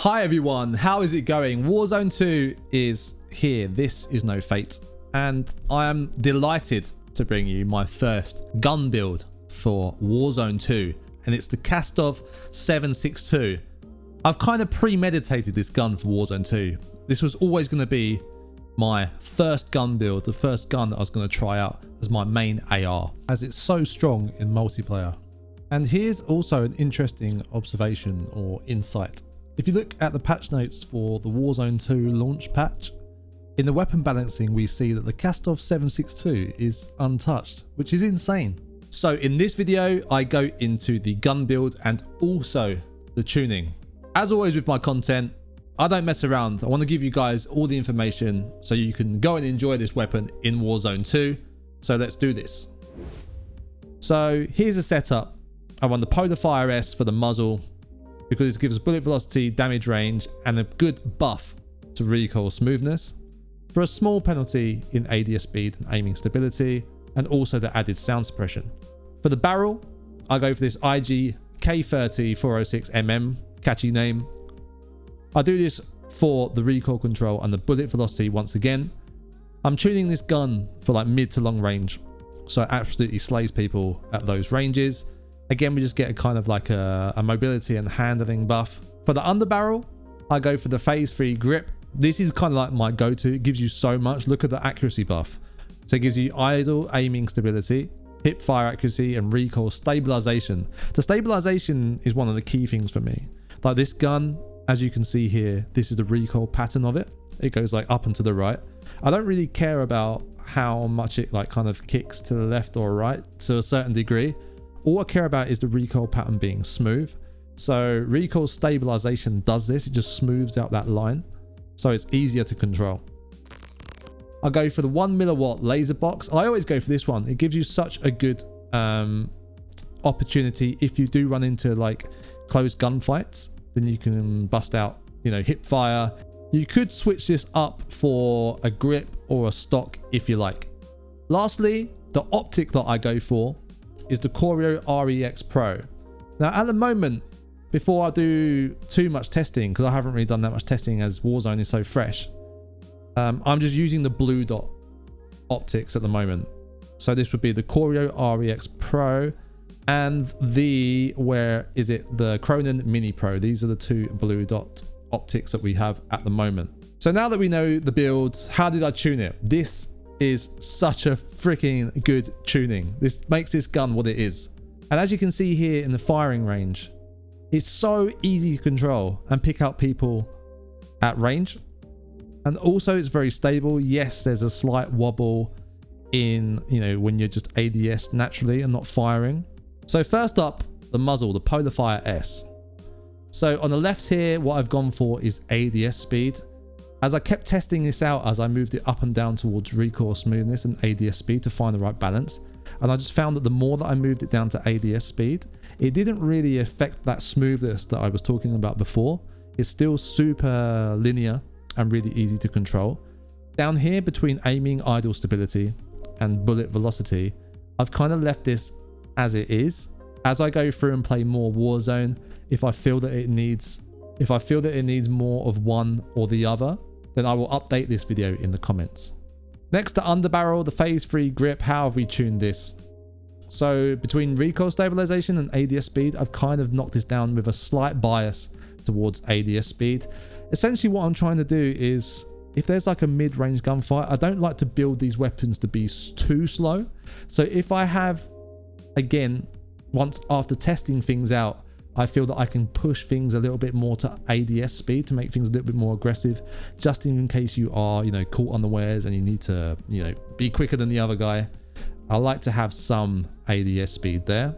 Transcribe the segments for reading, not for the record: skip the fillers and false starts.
Hi everyone, how is it going? Warzone 2 is here. This is no fate. And I am delighted to bring you my first gun build for Warzone 2. And it's the KASTOV 762. I've kind of premeditated this gun for Warzone 2. This was always going to be my first gun build, the first gun that I was going to try out as my main AR, as it's so strong in multiplayer. And here's also an interesting observation or insight. If you look at the patch notes for the Warzone 2 launch patch, in the weapon balancing we see that the KASTOV 762 is untouched, which is insane. So in this video I go into the gun build and also the tuning. As always with my content, I don't mess around. I want to give you guys all the information so you can go and enjoy this weapon in Warzone 2. So let's do this. So here's the setup. I run the Polar Fire S for the muzzle, because it gives bullet velocity, damage range, and a good buff to recoil smoothness, for a small penalty in ADS speed and aiming stability, and also the added sound suppression. For the barrel, I go for this IG K30 406mm, catchy name. I do this for the recoil control and the bullet velocity once again. I'm tuning this gun for like mid to long range, so it absolutely slays people at those ranges. Again, we just get a kind of like a mobility and handling buff. For the underbarrel, I go for the phase 3 grip. This is kind of like my go-to. It gives you so much. Look at the accuracy buff. So it gives you idle aiming stability, hip fire accuracy, and recoil stabilization. The stabilization is one of the key things for me. Like this gun, as you can see here, this is the recoil pattern of it. It goes like up and to the right. I don't really care about how much it like kind of kicks to the left or right to a certain degree. All I care about is the recoil pattern being smooth. So recoil stabilization does this. It just smooths out that line, so it's easier to control. I go for the 1 milliwatt laser box. I always go for this one. It gives you such a good opportunity if you do run into like close gunfights. Then you can bust out, you know, hip fire. You could switch this up for a grip or a stock if you like. Lastly, the optic that I go for is the Choreo REX Pro. Now at the moment, before I do too much testing, because I haven't really done that much testing as Warzone is so fresh, I'm just using the blue dot optics at the moment. So this would be the Choreo REX Pro and the, the Cronin Mini Pro. These are the two blue dot optics that we have at the moment. So now that we know the build, how did I tune it? This is such a freaking good tuning. This makes this gun what it is. And as you can see here in the firing range, it's so easy to control and pick out people at range. And also it's very stable. Yes, there's a slight wobble in, you know, when you're just ADS naturally and not firing. So first up, the muzzle, the Polar Fire S. So on the left here, what I've gone for is ADS speed. As I kept testing this out, as I moved it up and down towards recoil smoothness and ADS speed to find the right balance, and I just found that the more that I moved it down to ADS speed, it didn't really affect that smoothness that I was talking about before. It's still super linear and really easy to control. Down here between aiming, idle stability, and bullet velocity, I've kind of left this as it is. As I go through and play more Warzone, if I feel that it needs more of one or the other, then I will update this video in the comments. Next to underbarrel, the phase 3 grip. How have we tuned this? So between recoil stabilization and ADS speed, I've kind of knocked this down with a slight bias towards ADS speed. Essentially what I'm trying to do is, if there's like a mid-range gunfight, I don't like to build these weapons to be too slow. So if I have, again, once after testing things out, I feel that I can push things a little bit more to ADS speed to make things a little bit more aggressive, just in case you are, you know, caught unawares and you need to, you know, be quicker than the other guy. I like to have some ADS speed there.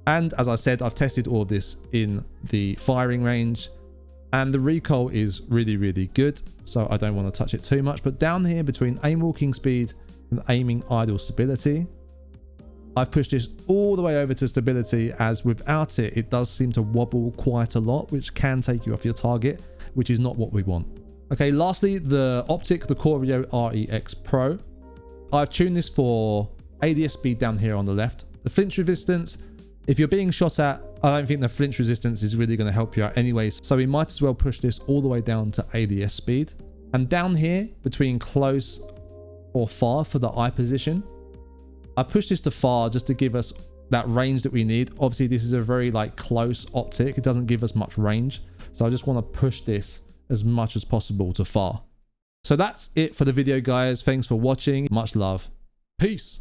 And as I said, I've tested all of this in the firing range, and the recoil is really, really good. So I don't want to touch it too much. But down here between aim walking speed and aiming idle stability, I've pushed this all the way over to stability, as without it, it does seem to wobble quite a lot, which can take you off your target, which is not what we want. Okay, lastly, the optic, the Choreo REX Pro. I've tuned this for ADS speed down here on the left. The flinch resistance, if you're being shot at I don't think the flinch resistance is really going to help you out anyways. So we might as well push this all the way down to ADS speed. And down here between close or far for the eye position, I push this to far just to give us that range that we need. Obviously this is a very like close optic. It doesn't give us much range. So I just want to push this as much as possible to far. So that's it for the video, guys. Thanks for watching. Much love. Peace.